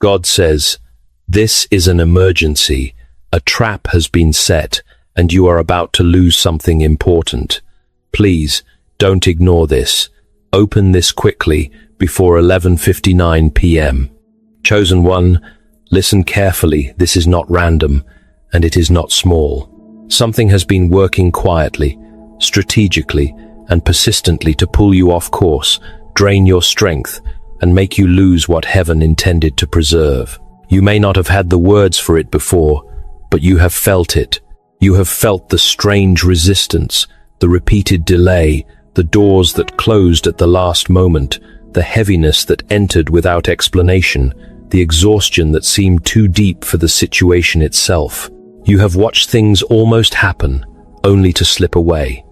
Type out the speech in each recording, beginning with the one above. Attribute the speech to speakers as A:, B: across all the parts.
A: God says, "This is an emergency. A trap has been set, and you are about to lose something important. Please, don't ignore this. Open this quickly before 11:59 p.m. Chosen one, listen carefully. This is not random, and it is not small. Something has been working quietly, strategically, and persistently to pull you off course, drain your strength, and make you lose what heaven intended to preserve. You may not have had the words for it before, but you have felt it. You have felt the strange resistance, the repeated delay, the doors that closed at the last moment, the heaviness that entered without explanation, the exhaustion that seemed too deep for the situation itself. You have watched things almost happen, only to slip away.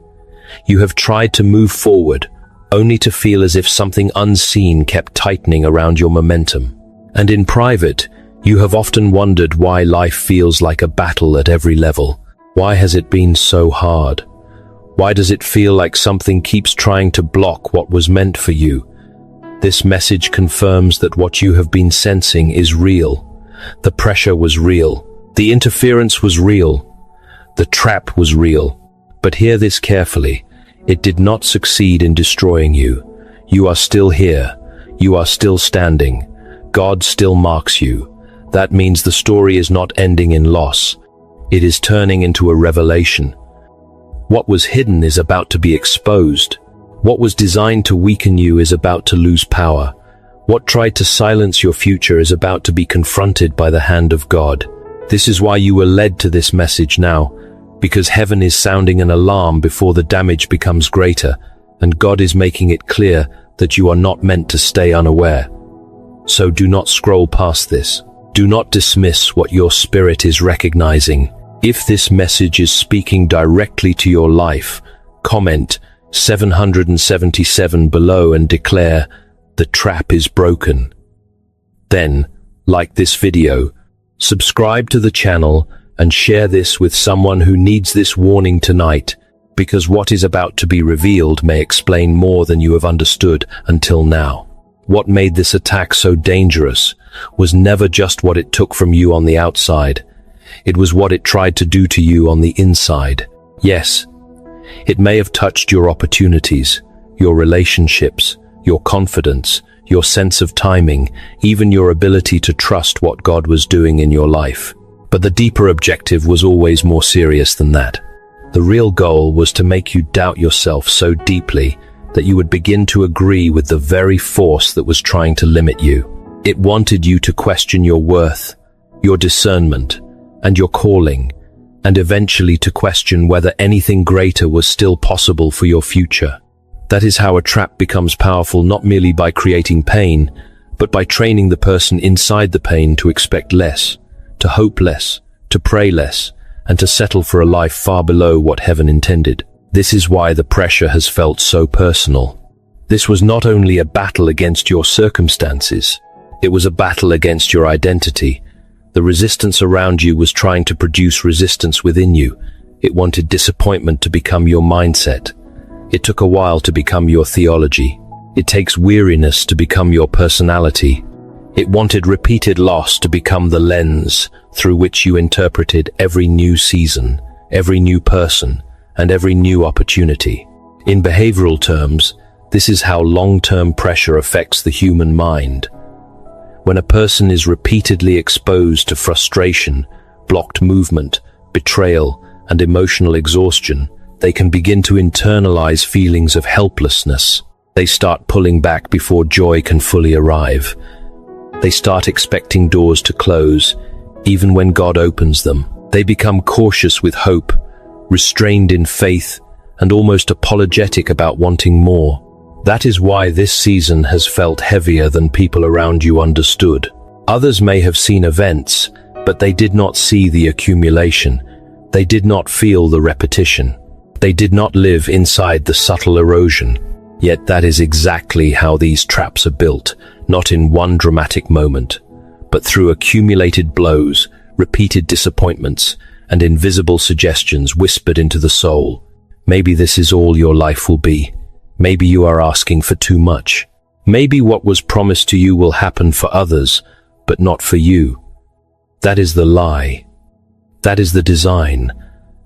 A: You have tried to move forward, only to feel as if something unseen kept tightening around your momentum. And in private, you have often wondered why life feels like a battle at every level. Why has it been so hard? Why does it feel like something keeps trying to block what was meant for you? This message confirms that what you have been sensing is real. The pressure was real. The interference was real. The trap was real. But hear this carefully. It did not succeed in destroying you. You are still here. You are still standing. God still marks you. That means the story is not ending in loss. It is turning into a revelation. What was hidden is about to be exposed. What was designed to weaken you is about to lose power. What tried to silence your future is about to be confronted by the hand of God. This is why you were led to this message now, because heaven is sounding an alarm before the damage becomes greater, and God is making it clear that you are not meant to stay unaware. So do not scroll past this. Do not dismiss what your spirit is recognizing. If this message is speaking directly to your life, comment 777 below and declare, "The trap is broken." Then, like this video, subscribe to the channel and share this with someone who needs this warning tonight, because what is about to be revealed may explain more than you have understood until now. What made this attack so dangerous was never just what it took from you on the outside. It was what it tried to do to you on the inside. Yes, it may have touched your opportunities, your relationships, your confidence, your sense of timing, even your ability to trust what God was doing in your life. But the deeper objective was always more serious than that. The real goal was to make you doubt yourself so deeply that you would begin to agree with the very force that was trying to limit you. It wanted you to question your worth, your discernment, and your calling, and eventually to question whether anything greater was still possible for your future. That is how a trap becomes powerful, not merely by creating pain, but by training the person inside the pain to expect less, to hope less, to pray less, and to settle for a life far below what heaven intended. This is why the pressure has felt so personal. This was not only a battle against your circumstances, it was a battle against your identity. The resistance around you was trying to produce resistance within you. It wanted disappointment to become your mindset. It took a while to become your theology. It takes weariness to become your personality. It wanted repeated loss to become the lens through which you interpreted every new season, every new person, and every new opportunity. In behavioral terms, this is how long-term pressure affects the human mind. When a person is repeatedly exposed to frustration, blocked movement, betrayal, and emotional exhaustion, they can begin to internalize feelings of helplessness. They start pulling back before joy can fully arrive. They start expecting doors to close, even when God opens them. They become cautious with hope, restrained in faith, and almost apologetic about wanting more. That is why this season has felt heavier than people around you understood. Others may have seen events, but they did not see the accumulation. They did not feel the repetition. They did not live inside the subtle erosion. Yet that is exactly how these traps are built, not in one dramatic moment, but through accumulated blows, repeated disappointments, and invisible suggestions whispered into the soul. Maybe this is all your life will be. Maybe you are asking for too much. Maybe what was promised to you will happen for others, but not for you. That is the lie. That is the design.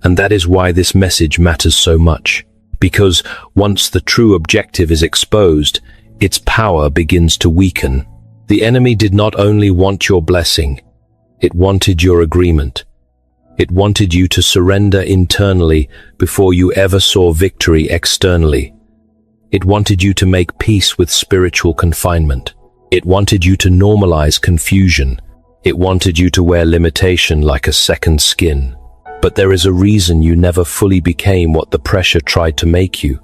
A: And that is why this message matters so much. Because once the true objective is exposed, its power begins to weaken. The enemy did not only want your blessing, it wanted your agreement. It wanted you to surrender internally before you ever saw victory externally. It wanted you to make peace with spiritual confinement. It wanted you to normalize confusion. It wanted you to wear limitation like a second skin. But there is a reason you never fully became what the pressure tried to make you.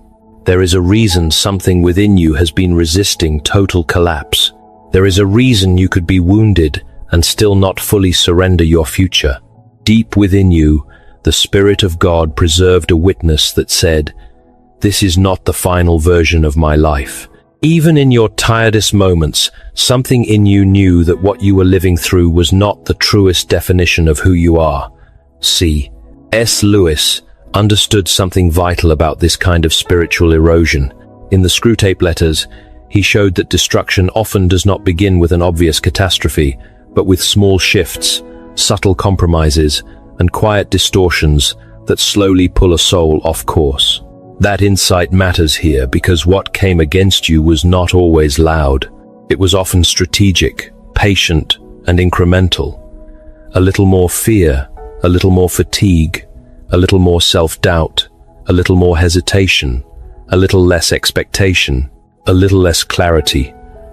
A: There is a reason something within you has been resisting total collapse. There is a reason you could be wounded and still not fully surrender your future. Deep within you, the Spirit of God preserved a witness that said, "This is not the final version of my life." Even in your tiredest moments, something in you knew that what you were living through was not the truest definition of who you are. C.S. Lewis understood something vital about this kind of spiritual erosion. In the Screwtape Letters, he showed that destruction often does not begin with an obvious catastrophe, but with small shifts, subtle compromises, and quiet distortions that slowly pull a soul off course. That insight matters here because what came against you was not always loud. It was often strategic, patient, and incremental. A little more fear, a little more fatigue, a little more self-doubt, a little more hesitation, a little less expectation, a little less clarity,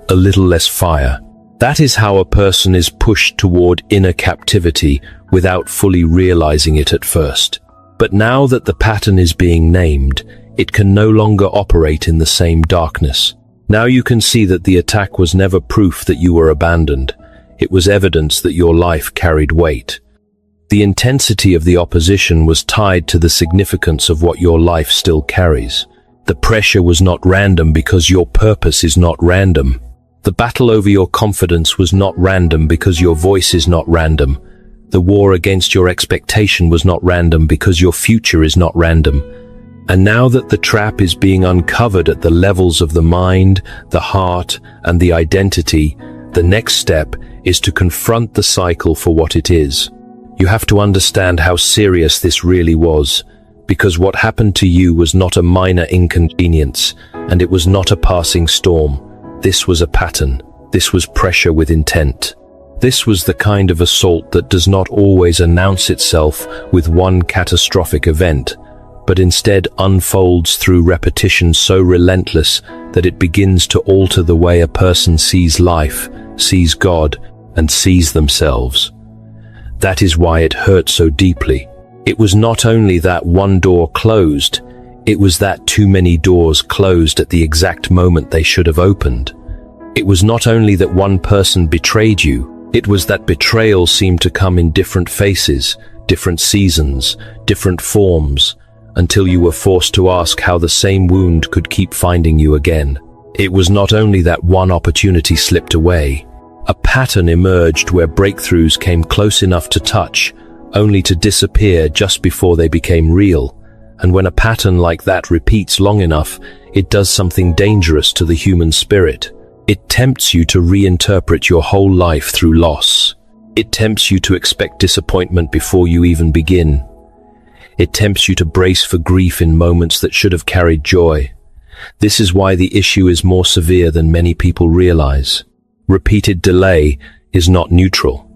A: a little less fire. That is how a person is pushed toward inner captivity without fully realizing it at first. But now that the pattern is being named, it can no longer operate in the same darkness. Now you can see that the attack was never proof that you were abandoned. It was evidence that your life carried weight. The intensity of the opposition was tied to the significance of what your life still carries. The pressure was not random because your purpose is not random. The battle over your confidence was not random because your voice is not random. The war against your expectation was not random because your future is not random. And now that the trap is being uncovered at the levels of the mind, the heart, and the identity, the next step is to confront the cycle for what it is. You have to understand how serious this really was, because what happened to you was not a minor inconvenience, and it was not a passing storm. This was a pattern. This was pressure with intent. This was the kind of assault that does not always announce itself with one catastrophic event, but instead unfolds through repetition so relentless that it begins to alter the way a person sees life, sees God, and sees themselves. That is why it hurt so deeply. It was not only that one door closed, it was that too many doors closed at the exact moment they should have opened. It was not only that one person betrayed you, it was that betrayal seemed to come in different faces, different seasons, different forms, until you were forced to ask how the same wound could keep finding you again. It was not only that one opportunity slipped away. A pattern emerged where breakthroughs came close enough to touch, only to disappear just before they became real. And when a pattern like that repeats long enough, it does something dangerous to the human spirit. It tempts you to reinterpret your whole life through loss. It tempts you to expect disappointment before you even begin. It tempts you to brace for grief in moments that should have carried joy. This is why the issue is more severe than many people realize. Repeated delay is not neutral.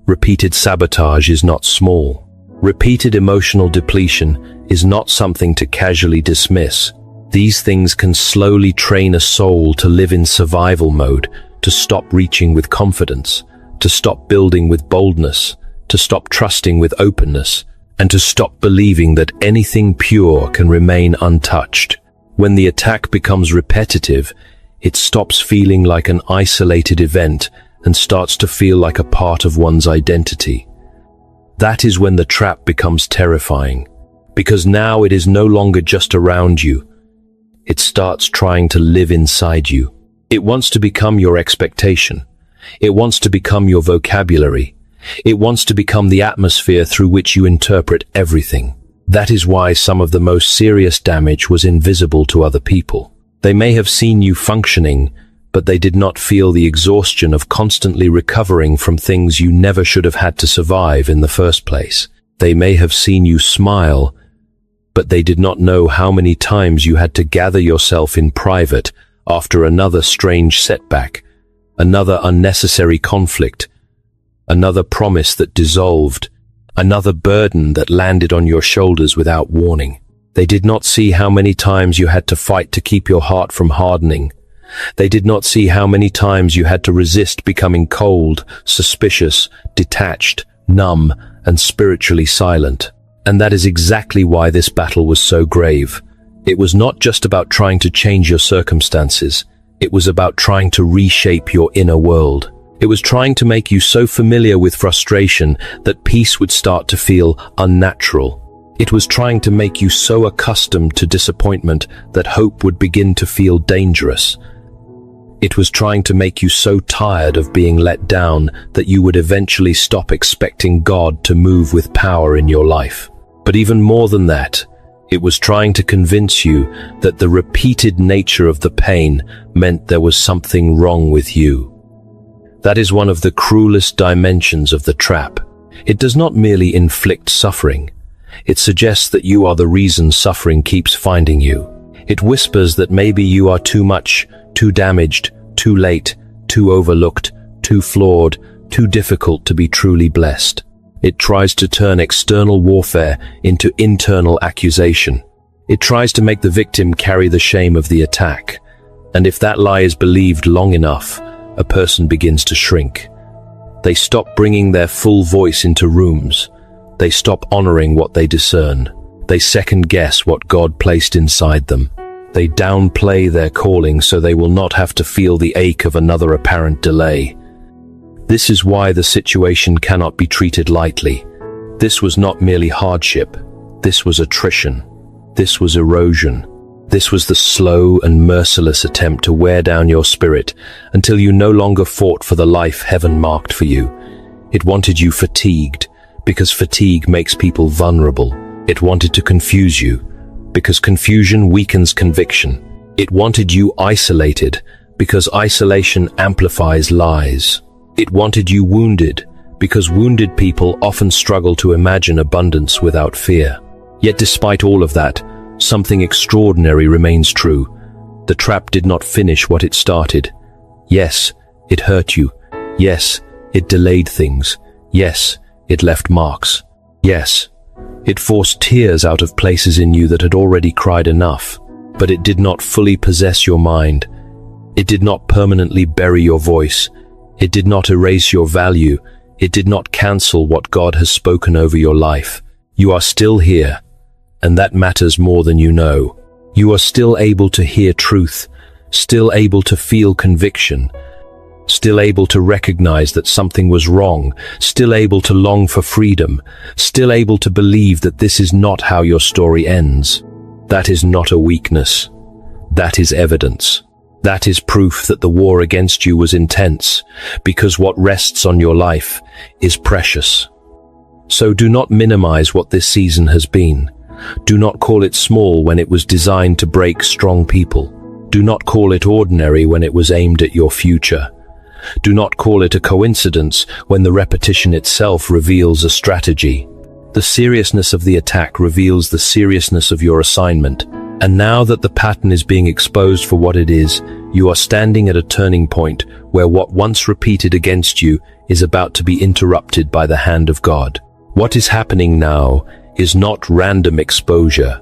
A: Repeated sabotage is not small. Repeated emotional depletion is not something to casually dismiss. These things can slowly train a soul to live in survival mode, to stop reaching with confidence, to stop building with boldness, to stop trusting with openness, and to stop believing that anything pure can remain untouched. When the attack becomes repetitive, it stops feeling like an isolated event and starts to feel like a part of one's identity. That is when the trap becomes terrifying, because now it is no longer just around you. It starts trying to live inside you. It wants to become your expectation. It wants to become your vocabulary. It wants to become the atmosphere through which you interpret everything. That is why some of the most serious damage was invisible to other people. They may have seen you functioning, but they did not feel the exhaustion of constantly recovering from things you never should have had to survive in the first place. They may have seen you smile, but they did not know how many times you had to gather yourself in private after another strange setback, another unnecessary conflict, another promise that dissolved, another burden that landed on your shoulders without warning. They did not see how many times you had to fight to keep your heart from hardening. They did not see how many times you had to resist becoming cold, suspicious, detached, numb, and spiritually silent. And that is exactly why this battle was so grave. It was not just about trying to change your circumstances. It was about trying to reshape your inner world. It was trying to make you so familiar with frustration that peace would start to feel unnatural. It was trying to make you so accustomed to disappointment that hope would begin to feel dangerous. It was trying to make you so tired of being let down that you would eventually stop expecting God to move with power in your life. But even more than that, it was trying to convince you that the repeated nature of the pain meant there was something wrong with you. That is one of the cruelest dimensions of the trap. It does not merely inflict suffering. It suggests that you are the reason suffering keeps finding you. It whispers that maybe you are too much, too damaged, too late, too overlooked, too flawed, too difficult to be truly blessed. It tries to turn external warfare into internal accusation. It tries to make the victim carry the shame of the attack. And if that lie is believed long enough, a person begins to shrink. They stop bringing their full voice into rooms. They stop honoring what they discern. They second-guess what God placed inside them. They downplay their calling so they will not have to feel the ache of another apparent delay. This is why the situation cannot be treated lightly. This was not merely hardship. This was attrition. This was erosion. This was the slow and merciless attempt to wear down your spirit until you no longer fought for the life heaven marked for you. It wanted you fatigued, because fatigue makes people vulnerable. It wanted to confuse you, because confusion weakens conviction. It wanted you isolated, because isolation amplifies lies. It wanted you wounded, because wounded people often struggle to imagine abundance without fear. Yet despite all of that, something extraordinary remains true. The trap did not finish what it started. Yes, it hurt you. Yes, it delayed things. Yes, it left marks. Yes, it forced tears out of places in you that had already cried enough. But it did not fully possess your mind. It did not permanently bury your voice. It did not erase your value. It did not cancel what God has spoken over your life. You are still here, and that matters more than you know. You are still able to hear truth, still able to feel conviction, still able to recognize that something was wrong, still able to long for freedom, still able to believe that this is not how your story ends. That is not a weakness. That is evidence. That is proof that the war against you was intense, because what rests on your life is precious. So do not minimize what this season has been. Do not call it small when it was designed to break strong people. Do not call it ordinary when it was aimed at your future. Do not call it a coincidence when the repetition itself reveals a strategy. The seriousness of the attack reveals the seriousness of your assignment. And now that the pattern is being exposed for what it is, you are standing at a turning point where what once repeated against you is about to be interrupted by the hand of God. What is happening now is not random exposure.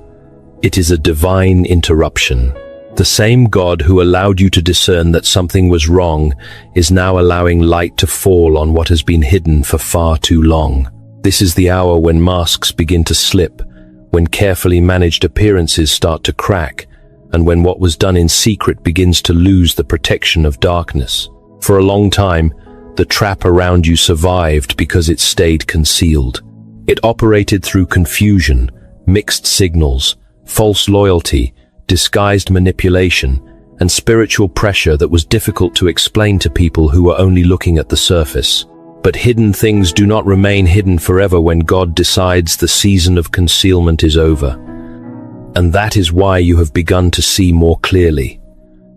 A: It is a divine interruption. The same God who allowed you to discern that something was wrong is now allowing light to fall on what has been hidden for far too long. This is the hour when masks begin to slip, when carefully managed appearances start to crack, and when what was done in secret begins to lose the protection of darkness. For a long time, the trap around you survived because it stayed concealed. It operated through confusion, mixed signals, false loyalty, disguised manipulation, and spiritual pressure that was difficult to explain to people who were only looking at the surface. But hidden things do not remain hidden forever when God decides the season of concealment is over. And that is why you have begun to see more clearly.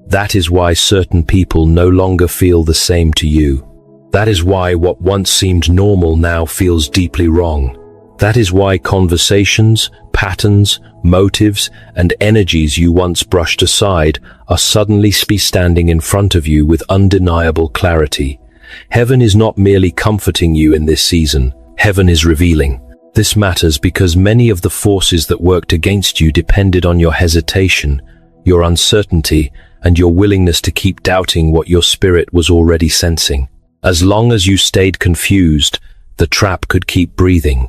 A: That is why certain people no longer feel the same to you. That is why what once seemed normal now feels deeply wrong. That is why conversations, patterns, motives, and energies you once brushed aside are suddenly standing in front of you with undeniable clarity. Heaven is not merely comforting you in this season. Heaven is revealing. This matters because many of the forces that worked against you depended on your hesitation, your uncertainty, and your willingness to keep doubting what your spirit was already sensing. As long as you stayed confused, the trap could keep breathing.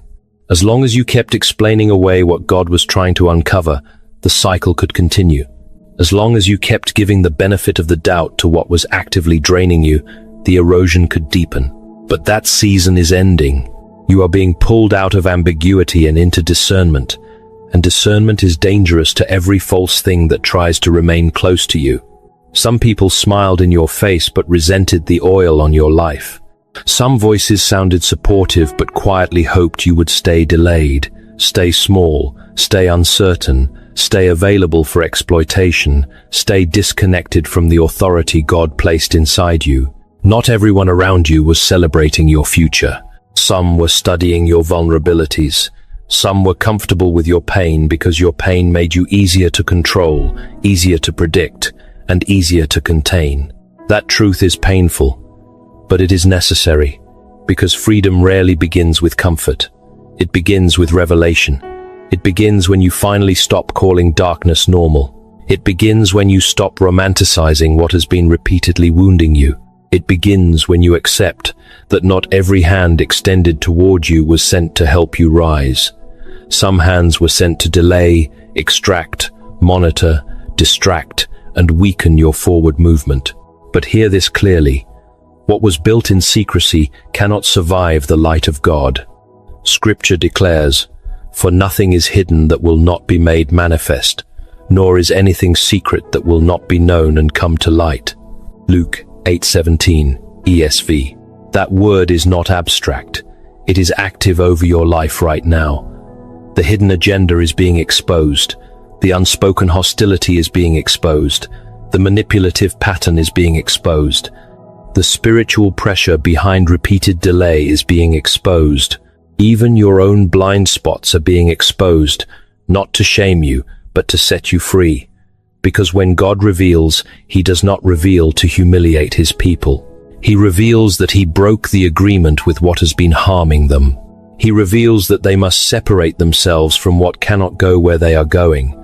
A: As long as you kept explaining away what God was trying to uncover, the cycle could continue. As long as you kept giving the benefit of the doubt to what was actively draining you, the erosion could deepen. But that season is ending. You are being pulled out of ambiguity and into discernment. And discernment is dangerous to every false thing that tries to remain close to you. Some people smiled in your face but resented the oil on your life. Some voices sounded supportive but quietly hoped you would stay delayed, stay small, stay uncertain, stay available for exploitation, stay disconnected from the authority God placed inside you. Not everyone around you was celebrating your future. Some were studying your vulnerabilities. Some were comfortable with your pain because your pain made you easier to control, easier to predict, and easier to contain. That truth is painful, but it is necessary, because freedom rarely begins with comfort. It begins with revelation. It begins when you finally stop calling darkness normal. It begins when you stop romanticizing what has been repeatedly wounding you. It begins when you accept that not every hand extended toward you was sent to help you rise. Some hands were sent to delay, extract, monitor, distract, and weaken your forward movement. But hear this clearly. What was built in secrecy cannot survive the light of God. Scripture declares, "For nothing is hidden that will not be made manifest, nor is anything secret that will not be known and come to light." Luke 8:17, ESV. That word is not abstract. It is active over your life right now. The hidden agenda is being exposed. The unspoken hostility is being exposed. The manipulative pattern is being exposed. The spiritual pressure behind repeated delay is being exposed. Even your own blind spots are being exposed, not to shame you, but to set you free. Because when God reveals, He does not reveal to humiliate His people. He reveals that He broke the agreement with what has been harming them. He reveals that they must separate themselves from what cannot go where they are going.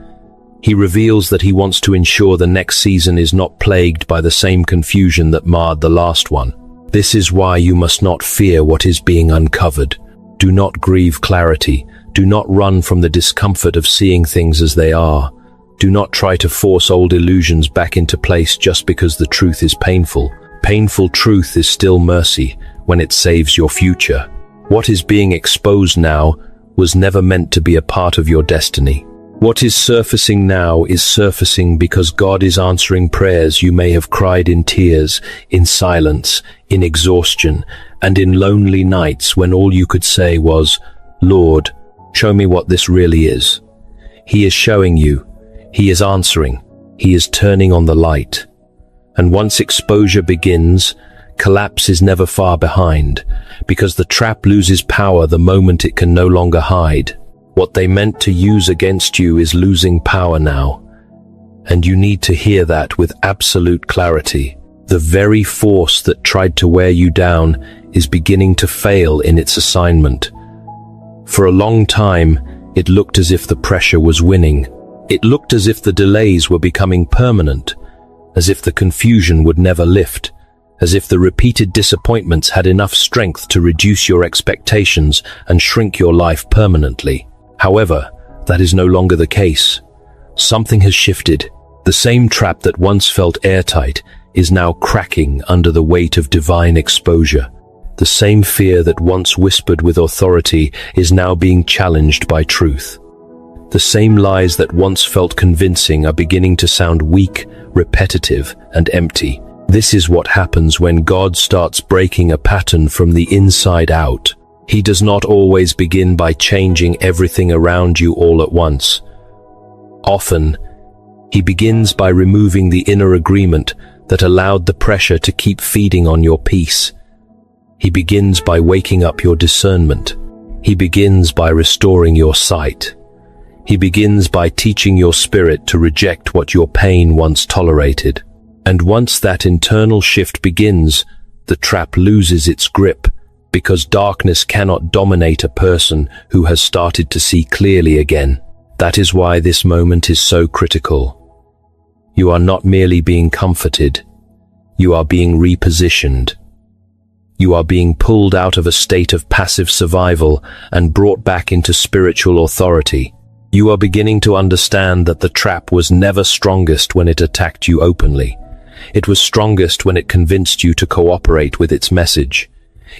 A: He reveals that He wants to ensure the next season is not plagued by the same confusion that marred the last one. This is why you must not fear what is being uncovered. Do not grieve clarity. Do not run from the discomfort of seeing things as they are. Do not try to force old illusions back into place just because the truth is painful. Painful truth is still mercy when it saves your future. What is being exposed now was never meant to be a part of your destiny. What is surfacing now is surfacing because God is answering prayers you may have cried in tears, in silence, in exhaustion, and in lonely nights when all you could say was, "Lord, show me what this really is." He is showing you. He is answering. He is turning on the light. And once exposure begins, collapse is never far behind, because the trap loses power the moment it can no longer hide. What they meant to use against you is losing power now. And you need to hear that with absolute clarity. The very force that tried to wear you down is beginning to fail in its assignment. For a long time, it looked as if the pressure was winning. It looked as if the delays were becoming permanent, as if the confusion would never lift, as if the repeated disappointments had enough strength to reduce your expectations and shrink your life permanently. However, that is no longer the case. Something has shifted. The same trap that once felt airtight is now cracking under the weight of divine exposure. The same fear that once whispered with authority is now being challenged by truth. The same lies that once felt convincing are beginning to sound weak, repetitive, and empty. This is what happens when God starts breaking a pattern from the inside out. He does not always begin by changing everything around you all at once. Often, He begins by removing the inner agreement that allowed the pressure to keep feeding on your peace. He begins by waking up your discernment. He begins by restoring your sight. He begins by teaching your spirit to reject what your pain once tolerated. And once that internal shift begins, the trap loses its grip, because darkness cannot dominate a person who has started to see clearly again. That is why this moment is so critical. You are not merely being comforted. You are being repositioned. You are being pulled out of a state of passive survival and brought back into spiritual authority. You are beginning to understand that the trap was never strongest when it attacked you openly. It was strongest when it convinced you to cooperate with its message.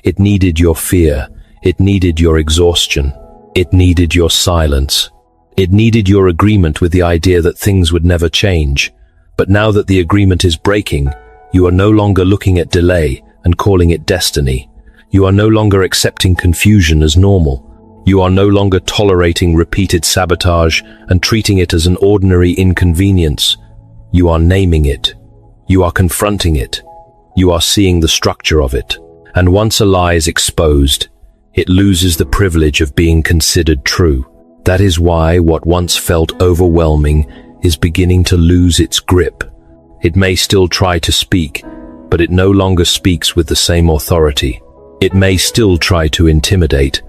A: It needed your fear. It needed your exhaustion. It needed your silence. It needed your agreement with the idea that things would never change. But now that the agreement is breaking, you are no longer looking at delay and calling it destiny. You are no longer accepting confusion as normal. You are no longer tolerating repeated sabotage and treating it as an ordinary inconvenience. You are naming it. You are confronting it. You are seeing the structure of it. And once a lie is exposed, it loses the privilege of being considered true. That is why what once felt overwhelming is beginning to lose its grip. It may still try to speak, but it no longer speaks with the same authority. It may still try to intimidate,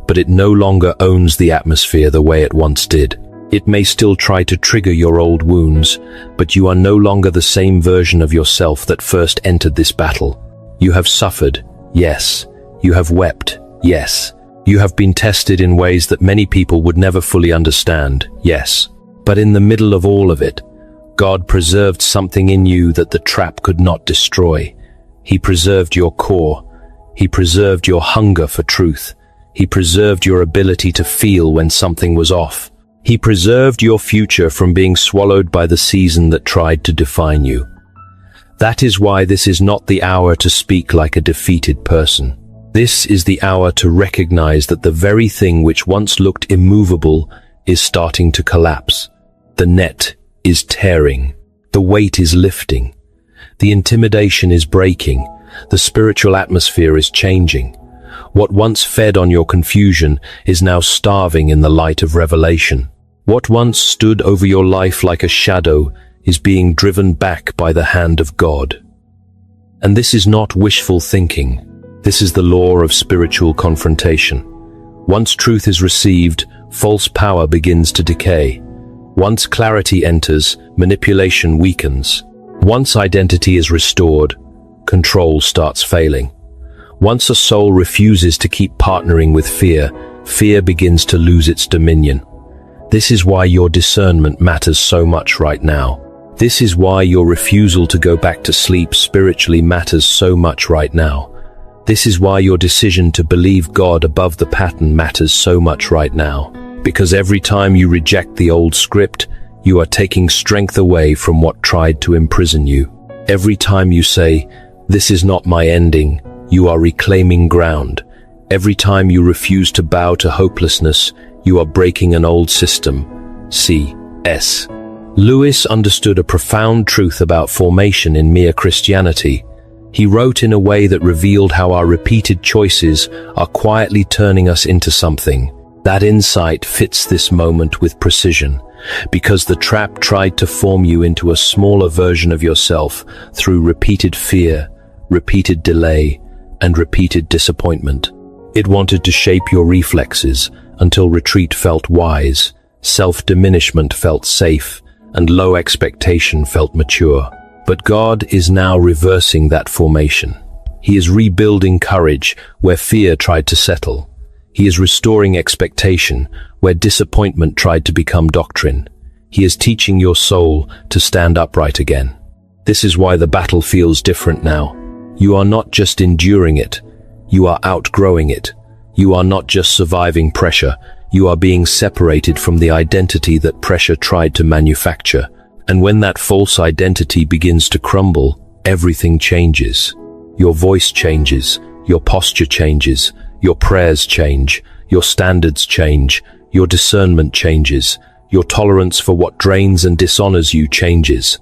A: but it no longer owns the atmosphere the way it once did. It may still try to trigger your old wounds, but you are no longer the same version of yourself that first entered this battle. You have suffered, yes. You have wept, yes. You have been tested in ways that many people would never fully understand, yes. But in the middle of all of it, God preserved something in you that the trap could not destroy. He preserved your core. He preserved your hunger for truth. He preserved your ability to feel when something was off. He preserved your future from being swallowed by the season that tried to define you. That is why this is not the hour to speak like a defeated person. This is the hour to recognize that the very thing which once looked immovable is starting to collapse. The net is tearing. The weight is lifting. The intimidation is breaking. The spiritual atmosphere is changing. What once fed on your confusion is now starving in the light of revelation. What once stood over your life like a shadow is being driven back by the hand of God. And this is not wishful thinking. This is the law of spiritual confrontation. Once truth is received, false power begins to decay. Once clarity enters, manipulation weakens. Once identity is restored, control starts failing. Once a soul refuses to keep partnering with fear, fear begins to lose its dominion. This is why your discernment matters so much right now. This is why your refusal to go back to sleep spiritually matters so much right now. This is why your decision to believe God above the pattern matters so much right now. Because every time you reject the old script, you are taking strength away from what tried to imprison you. Every time you say, "This is not my ending," you are reclaiming ground. Every time you refuse to bow to hopelessness, you are breaking an old system. C.S. Lewis understood a profound truth about formation in mere Christianity. He wrote in a way that revealed how our repeated choices are quietly turning us into something. That insight fits this moment with precision, because the trap tried to form you into a smaller version of yourself through repeated fear, repeated delay, and repeated disappointment. It wanted to shape your reflexes until retreat felt wise, self-diminishment felt safe, and low expectation felt mature. But God is now reversing that formation. He is rebuilding courage where fear tried to settle. He is restoring expectation where disappointment tried to become doctrine. He is teaching your soul to stand upright again. This is why the battle feels different now. You are not just enduring it, you are outgrowing it. You are not just surviving pressure, you are being separated from the identity that pressure tried to manufacture. And when that false identity begins to crumble, everything changes. Your voice changes, your posture changes, your prayers change, your standards change, your discernment changes, Your tolerance for what drains and dishonors you changes.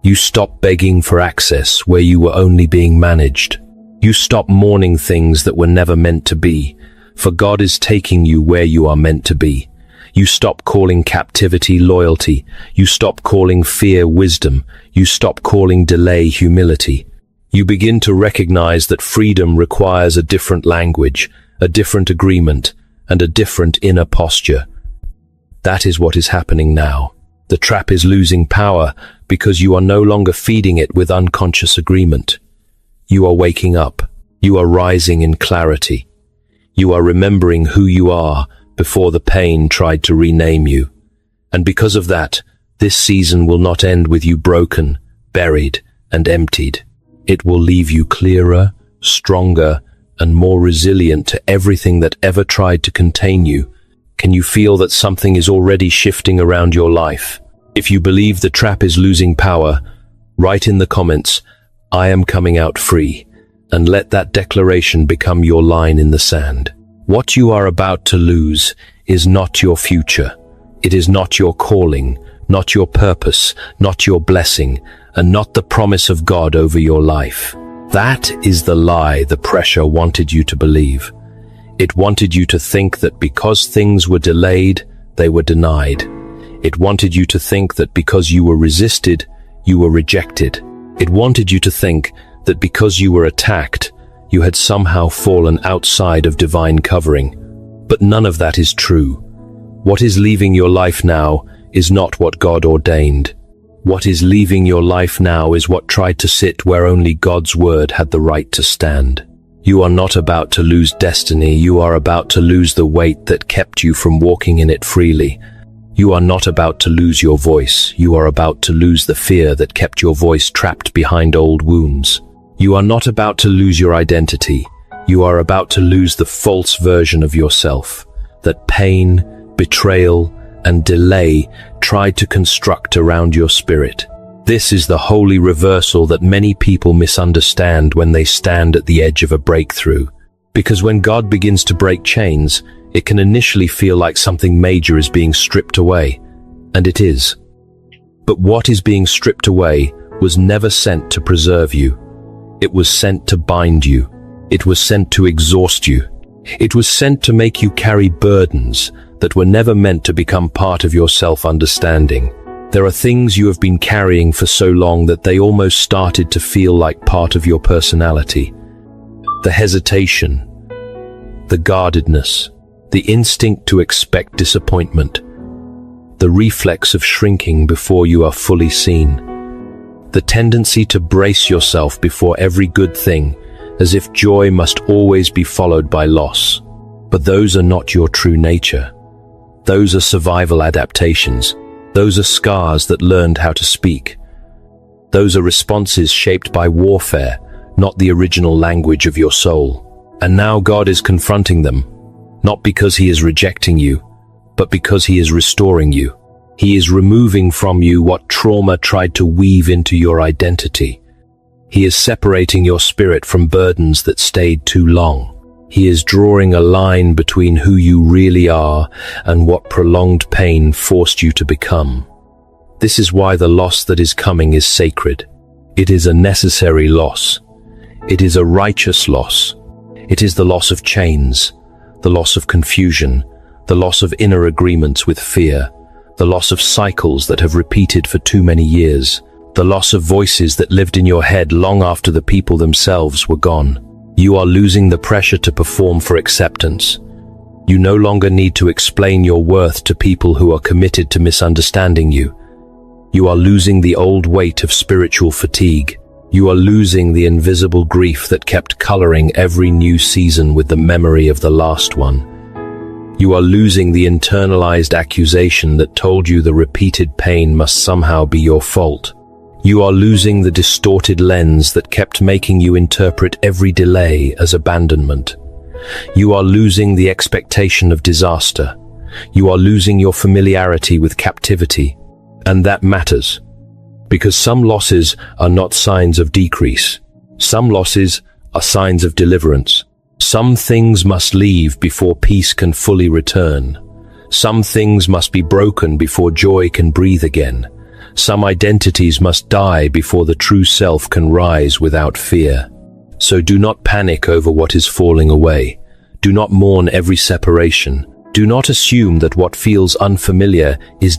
A: You stop begging for access where you were only being managed. You stop mourning things that were never meant to be, for God is taking you where you are meant to be. You stop calling captivity loyalty. You stop calling fear wisdom. You stop calling delay humility. You begin to recognize that freedom requires a different language, a different agreement, and a different inner posture. That is what is happening now. The trap is losing power because you are no longer feeding it with unconscious agreement. You are waking up. You are rising in clarity. You are remembering who you are before the pain tried to rename you. And because of that, this season will not end with you broken, buried, and emptied. It will leave you clearer, stronger, and more resilient to everything that ever tried to contain you. Can you feel that something is already shifting around your life? If you believe the trap is losing power, write in the comments, "I am coming out free," and let that declaration become your line in the sand. What you are about to lose is not your future. It is not your calling, not your purpose, not your blessing, and not the promise of God over your life. That is the lie the pressure wanted you to believe. It wanted you to think that because things were delayed, they were denied. It wanted you to think that because you were resisted, you were rejected. It wanted you to think that because you were attacked, you had somehow fallen outside of divine covering. But none of that is true. What is leaving your life now is not what God ordained. What is leaving your life now is what tried to sit where only God's word had the right to stand. You are not about to lose destiny. You are about to lose the weight that kept you from walking in it freely. You are not about to lose your voice. You are about to lose the fear that kept your voice trapped behind old wounds. You are not about to lose your identity. You are about to lose the false version of yourself that pain, betrayal, and delay tried to construct around your spirit. This is the holy reversal that many people misunderstand when they stand at the edge of a breakthrough. Because when God begins to break chains, it can initially feel like something major is being stripped away, and it is. But what is being stripped away was never sent to preserve you. It was sent to bind you. It was sent to exhaust you. It was sent to make you carry burdens that were never meant to become part of your self-understanding. There are things you have been carrying for so long that they almost started to feel like part of your personality. The hesitation, the guardedness, the instinct to expect disappointment, the reflex of shrinking before you are fully seen, the tendency to brace yourself before every good thing, as if joy must always be followed by loss. But those are not your true nature. Those are survival adaptations. Those are scars that learned how to speak. Those are responses shaped by warfare, not the original language of your soul. And now God is confronting them, not because He is rejecting you, but because He is restoring you. He is removing from you what trauma tried to weave into your identity. He is separating your spirit from burdens that stayed too long. He is drawing a line between who you really are and what prolonged pain forced you to become. This is why the loss that is coming is sacred. It is a necessary loss. It is a righteous loss. It is the loss of chains, the loss of confusion, the loss of inner agreements with fear, the loss of cycles that have repeated for too many years, the loss of voices that lived in your head long after the people themselves were gone. You are losing the pressure to perform for acceptance. You no longer need to explain your worth to people who are committed to misunderstanding you. You are losing the old weight of spiritual fatigue. You are losing the invisible grief that kept coloring every new season with the memory of the last one. You are losing the internalized accusation that told you the repeated pain must somehow be your fault. You are losing the distorted lens that kept making you interpret every delay as abandonment. You are losing the expectation of disaster. You are losing your familiarity with captivity. And that matters, because some losses are not signs of decrease. Some losses are signs of deliverance. Some things must leave before peace can fully return. Some things must be broken before joy can breathe again. Some identities must die before the true self can rise without fear. So do not panic over what is falling away. Do not mourn every separation. Do not assume that what feels unfamiliar is